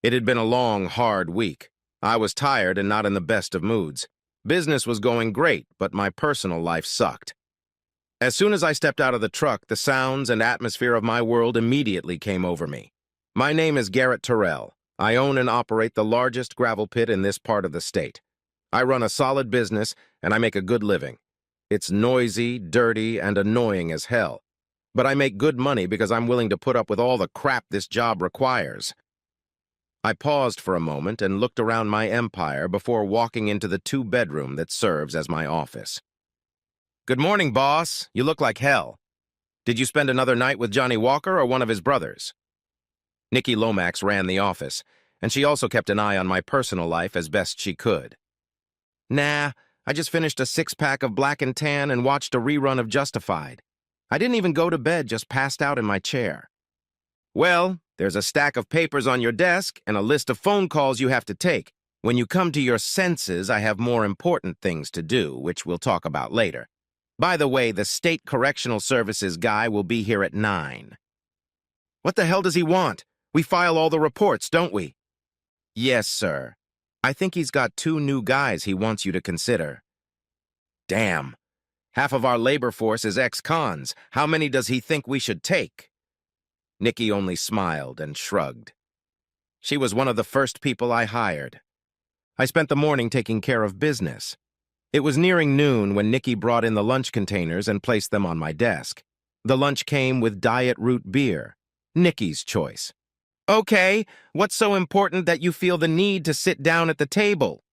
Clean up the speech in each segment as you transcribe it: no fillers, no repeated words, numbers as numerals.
It had been a long, hard week. I was tired and not in the best of moods. Business was going great, but my personal life sucked. As soon as I stepped out of the truck, the sounds and atmosphere of my world immediately came over me. My name is Garrett Terrell. I own and operate the largest gravel pit in this part of the state. I run a solid business, and I make a good living. It's noisy, dirty, and annoying as hell. But I make good money because I'm willing to put up with all the crap this job requires. I paused for a moment and looked around my empire before walking into the two-bedroom that serves as my office. "Good morning, boss. You look like hell. Did you spend another night with Johnny Walker or one of his brothers?" Nikki Lomax ran the office, and she also kept an eye on my personal life as best she could. "Nah, I just finished a six-pack of Black and Tan and watched a rerun of Justified. I didn't even go to bed, just passed out in my chair." "Well, there's a stack of papers on your desk and a list of phone calls you have to take. When you come to your senses, I have more important things to do, which we'll talk about later. By the way, the State Correctional Services guy will be here at 9. "What the hell does he want? We file all the reports, don't we?" "Yes, sir. I think he's got 2 new guys he wants you to consider." "Damn. Half of our labor force is ex-cons. How many does he think we should take?" Nikki only smiled and shrugged. She was one of the first people I hired. I spent the morning taking care of business. It was nearing noon when Nikki brought in the lunch containers and placed them on my desk. The lunch came with diet root beer, Nikki's choice. "Okay, what's so important that you feel the need to sit down at the table?"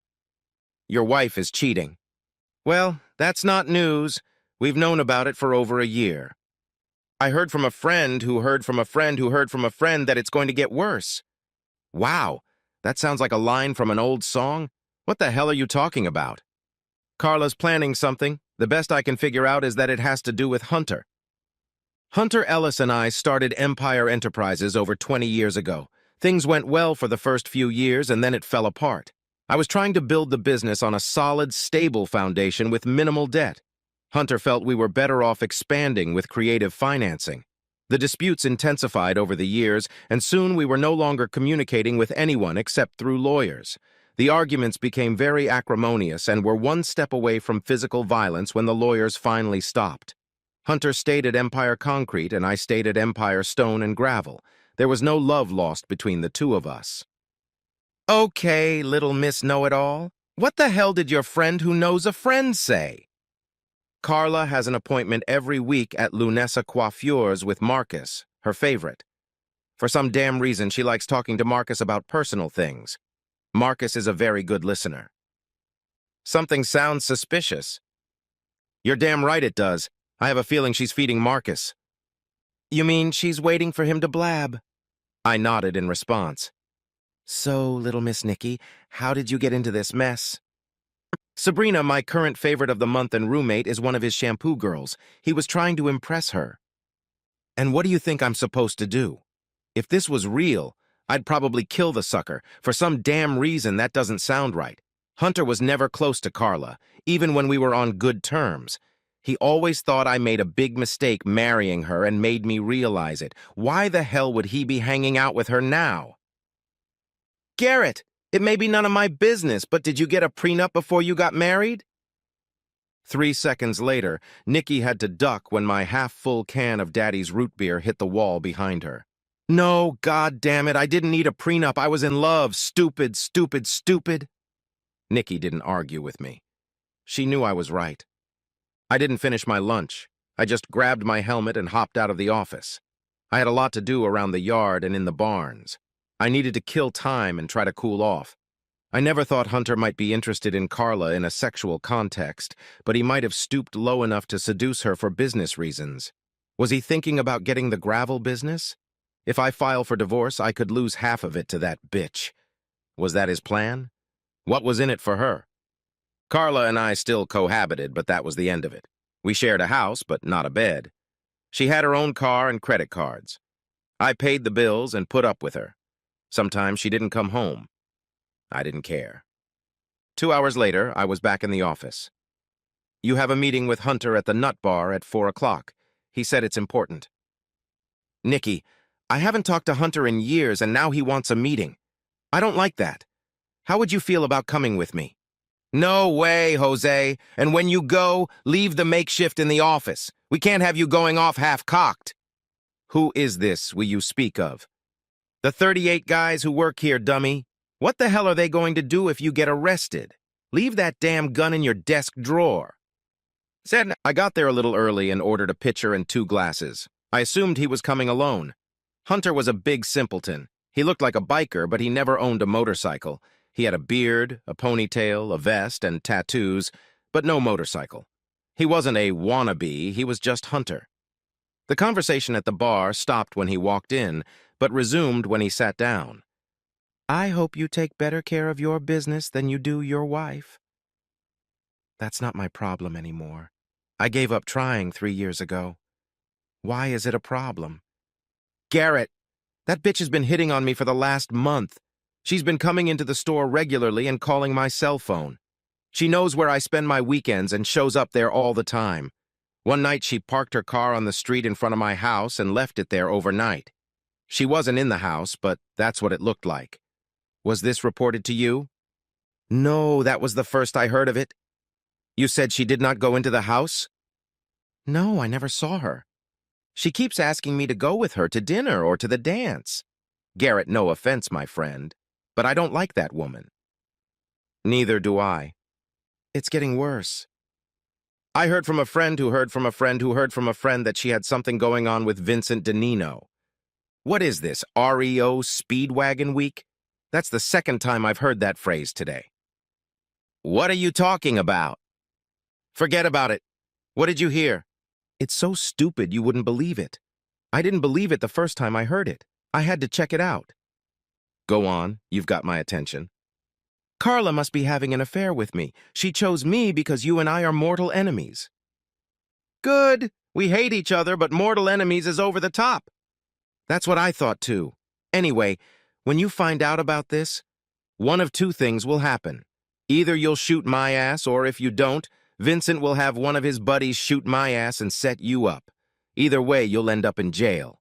"Your wife is cheating." "Well, that's not news. We've known about it for over a year." "I heard from a friend who heard from a friend who heard from a friend that it's going to get worse." "Wow, that sounds like a line from an old song. What the hell are you talking about?" "Carla's planning something. The best I can figure out is that it has to do with Hunter." Hunter Ellis and I started Empire Enterprises over 20 years ago. Things went well for the first few years, and then it fell apart. I was trying to build the business on a solid, stable foundation with minimal debt. Hunter felt we were better off expanding with creative financing. The disputes intensified over the years, and soon we were no longer communicating with anyone except through lawyers. The arguments became very acrimonious and were one step away from physical violence when the lawyers finally stopped. Hunter stayed at Empire Concrete, and I stayed at Empire Stone and Gravel. There was no love lost between the two of us. "Okay, little Miss Know-It-All. What the hell did your friend who knows a friend say?" "Carla has an appointment every week at Lunessa Coiffures with Marcus, her favorite. For some damn reason, she likes talking to Marcus about personal things. Marcus is a very good listener." "Something sounds suspicious." "You're damn right it does. I have a feeling she's feeding Marcus." "You mean she's waiting for him to blab?" I nodded in response. "So, little Miss Nikki, how did you get into this mess?" "Sabrina, my current favorite of the month and roommate, is one of his shampoo girls. He was trying to impress her." "And what do you think I'm supposed to do? If this was real, I'd probably kill the sucker. For some damn reason, that doesn't sound right. Hunter was never close to Carla, even when we were on good terms. He always thought I made a big mistake marrying her and made me realize it. Why the hell would he be hanging out with her now?" "Garrett, it may be none of my business, but did you get a prenup before you got married?" 3 seconds later, Nikki had to duck when my half-full can of Daddy's root beer hit the wall behind her. "No, God damn it, I didn't need a prenup. I was in love. Stupid, stupid, stupid." Nikki didn't argue with me. She knew I was right. I didn't finish my lunch. I just grabbed my helmet and hopped out of the office. I had a lot to do around the yard and in the barns. I needed to kill time and try to cool off. I never thought Hunter might be interested in Carla in a sexual context, but he might have stooped low enough to seduce her for business reasons. Was he thinking about getting the gravel business? If I file for divorce, I could lose half of it to that bitch. Was that his plan? What was in it for her? Carla and I still cohabited, but that was the end of it. We shared a house, but not a bed. She had her own car and credit cards. I paid the bills and put up with her. Sometimes she didn't come home. I didn't care. 2 hours later, I was back in the office. "You have a meeting with Hunter at the Nut Bar at 4 o'clock. He said it's important." "Nikki, I haven't talked to Hunter in years, and now he wants a meeting. I don't like that. How would you feel about coming with me? No way, Jose. And when you go, leave the makeshift in the office. We can't have you going off half-cocked. Who is this will you speak of? The 38 guys who work here, dummy. What the hell are they going to do if you get arrested? Leave that damn gun in your desk drawer. Said I got there a little early and ordered a pitcher and 2 glasses. I assumed he was coming alone. Hunter was a big simpleton. He looked like a biker, but he never owned a motorcycle. He had a beard, a ponytail, a vest, and tattoos, but no motorcycle. He wasn't a wannabe, he was just Hunter. The conversation at the bar stopped when he walked in, but resumed when he sat down. I hope you take better care of your business than you do your wife. That's not my problem anymore. I gave up trying 3 years ago. Why is it a problem? Garrett, that bitch has been hitting on me for the last month. She's been coming into the store regularly and calling my cell phone. She knows where I spend my weekends and shows up there all the time. One night she parked her car on the street in front of my house and left it there overnight. She wasn't in the house, but that's what it looked like. Was this reported to you? No, that was the first I heard of it. You said she did not go into the house? No, I never saw her. She keeps asking me to go with her to dinner or to the dance. Garrett, no offense, my friend, but I don't like that woman. Neither do I. It's getting worse. I heard from a friend who heard from a friend who heard from a friend that she had something going on with Vincent DeNino. What is this, REO Speedwagon Week? That's the second time I've heard that phrase today. What are you talking about? Forget about it. What did you hear? It's so stupid you wouldn't believe it. I didn't believe it the first time I heard it. I had to check it out. Go on, you've got my attention. Carla must be having an affair with me. She chose me because you and I are mortal enemies. Good. We hate each other, but mortal enemies is over the top. That's what I thought too. Anyway, when you find out about this, one of 2 things will happen. Either you'll shoot my ass, or if you don't, Vincent will have one of his buddies shoot my ass and set you up. Either way, you'll end up in jail.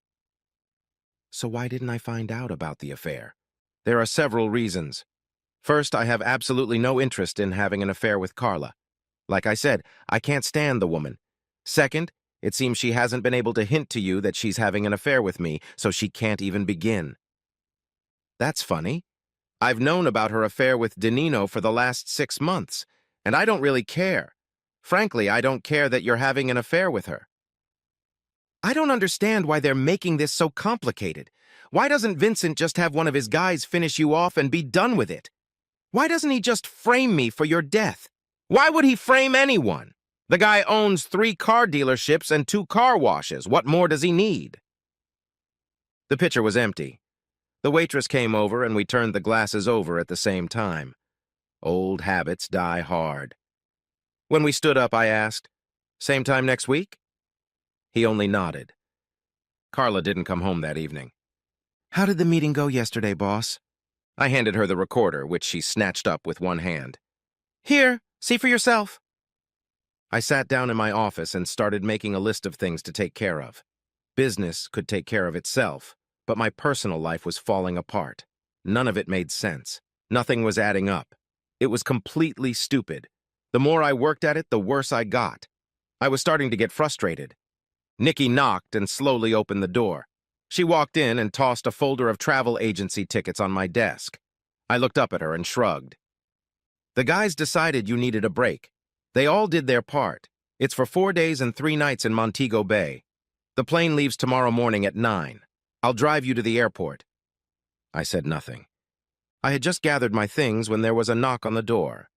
So why didn't I find out about the affair? There are several reasons. First, I have absolutely no interest in having an affair with Carla. Like I said, I can't stand the woman. Second, it seems she hasn't been able to hint to you that she's having an affair with me, so she can't even begin. That's funny. I've known about her affair with DeNino for the last 6 months, and I don't really care. Frankly, I don't care that you're having an affair with her. I don't understand why they're making this so complicated. Why doesn't Vincent just have one of his guys finish you off and be done with it? Why doesn't he just frame me for your death? Why would he frame anyone? The guy owns 3 car dealerships and 2 car washes. What more does he need? The pitcher was empty. The waitress came over and we turned the glasses over at the same time. Old habits die hard. When we stood up, I asked, "Same time next week?" He only nodded. Carla didn't come home that evening. How did the meeting go yesterday, boss? I handed her the recorder, which she snatched up with one hand. Here, see for yourself. I sat down in my office and started making a list of things to take care of. Business could take care of itself, but my personal life was falling apart. None of it made sense. Nothing was adding up. It was completely stupid. The more I worked at it, the worse I got. I was starting to get frustrated. Nikki knocked and slowly opened the door. She walked in and tossed a folder of travel agency tickets on my desk. I looked up at her and shrugged. The guys decided you needed a break. They all did their part. It's for 4 days and 3 nights in Montego Bay. The plane leaves tomorrow morning at 9. I'll drive you to the airport. I said nothing. I had just gathered my things when there was a knock on the door.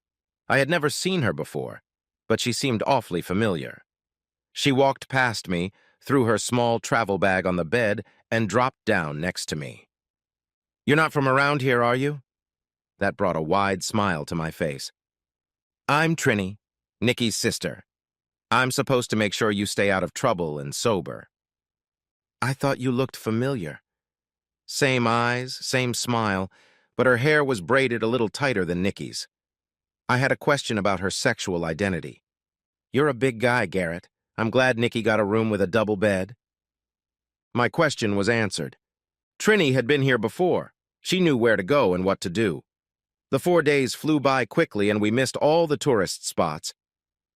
I had never seen her before, but she seemed awfully familiar. She walked past me, threw her small travel bag on the bed, and dropped down next to me. You're not from around here, are you? That brought a wide smile to my face. I'm Trini, Nikki's sister. I'm supposed to make sure you stay out of trouble and sober. I thought you looked familiar. Same eyes, same smile, but her hair was braided a little tighter than Nikki's. I had a question about her sexual identity. You're a big guy, Garrett. I'm glad Nikki got a room with a double bed. My question was answered. Trini had been here before. She knew where to go and what to do. The 4 days flew by quickly and we missed all the tourist spots.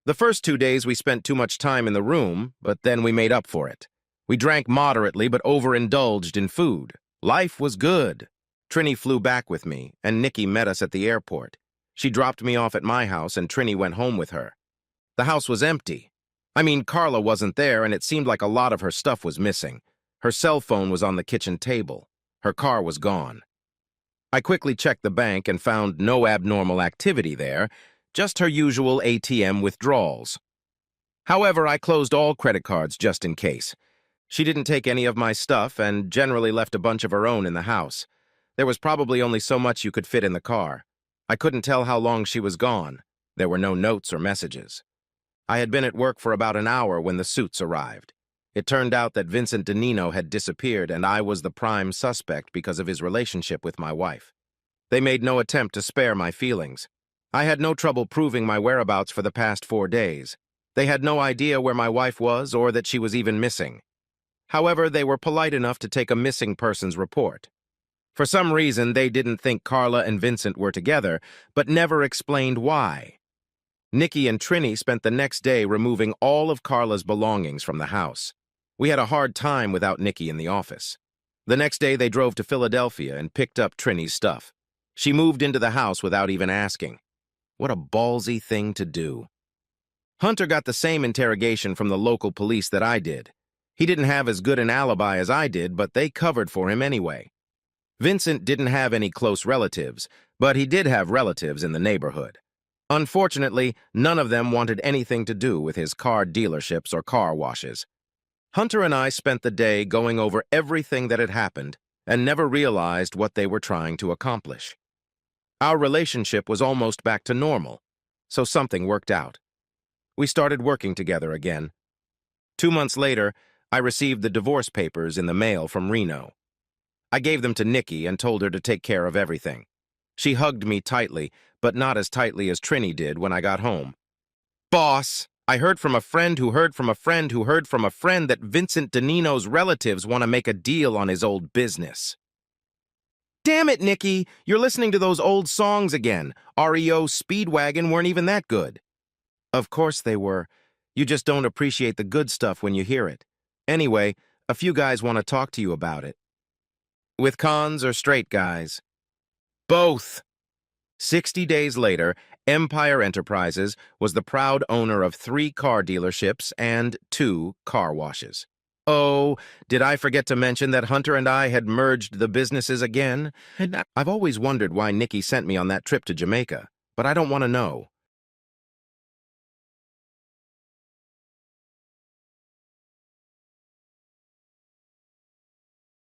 The first 2 days we spent too much time in the room, but then we made up for it. We drank moderately but overindulged in food. Life was good. Trini flew back with me, and Nikki met us at the airport. She dropped me off at my house and Trini went home with her. The house was empty. I mean, Carla wasn't there and it seemed like a lot of her stuff was missing. Her cell phone was on the kitchen table. Her car was gone. I quickly checked the bank and found no abnormal activity there, just her usual ATM withdrawals. However, I closed all credit cards just in case. She didn't take any of my stuff and generally left a bunch of her own in the house. There was probably only so much you could fit in the car. I couldn't tell how long she was gone. There were no notes or messages. I had been at work for about an hour when the suits arrived. It turned out that Vincent DeNino had disappeared and I was the prime suspect because of his relationship with my wife. They made no attempt to spare my feelings. I had no trouble proving my whereabouts for the past 4 days. They had no idea where my wife was or that she was even missing. However, they were polite enough to take a missing persons report. For some reason, they didn't think Carla and Vincent were together, but never explained why. Nikki and Trini spent the next day removing all of Carla's belongings from the house. We had a hard time without Nikki in the office. The next day, they drove to Philadelphia and picked up Trini's stuff. She moved into the house without even asking. What a ballsy thing to do. Hunter got the same interrogation from the local police that I did. He didn't have as good an alibi as I did, but they covered for him anyway. Vincent didn't have any close relatives, but he did have relatives in the neighborhood. Unfortunately, none of them wanted anything to do with his car dealerships or car washes. Hunter and I spent the day going over everything that had happened and never realized what they were trying to accomplish. Our relationship was almost back to normal, so something worked out. We started working together again. 2 months later, I received the divorce papers in the mail from Reno. I gave them to Nikki and told her to take care of everything. She hugged me tightly, but not as tightly as Trini did when I got home. Boss, I heard from a friend who heard from a friend who heard from a friend that Vincent DeNino's relatives want to make a deal on his old business. Damn it, Nikki, you're listening to those old songs again. REO Speedwagon weren't even that good. Of course they were. You just don't appreciate the good stuff when you hear it. Anyway, a few guys want to talk to you about it. With cons or straight guys? Both. 60 days later, Empire Enterprises was the proud owner of 3 car dealerships and 2 car washes. Oh, did I forget to mention that Hunter and I had merged the businesses again? I've always wondered why Nikki sent me on that trip to Jamaica, but I don't want to know.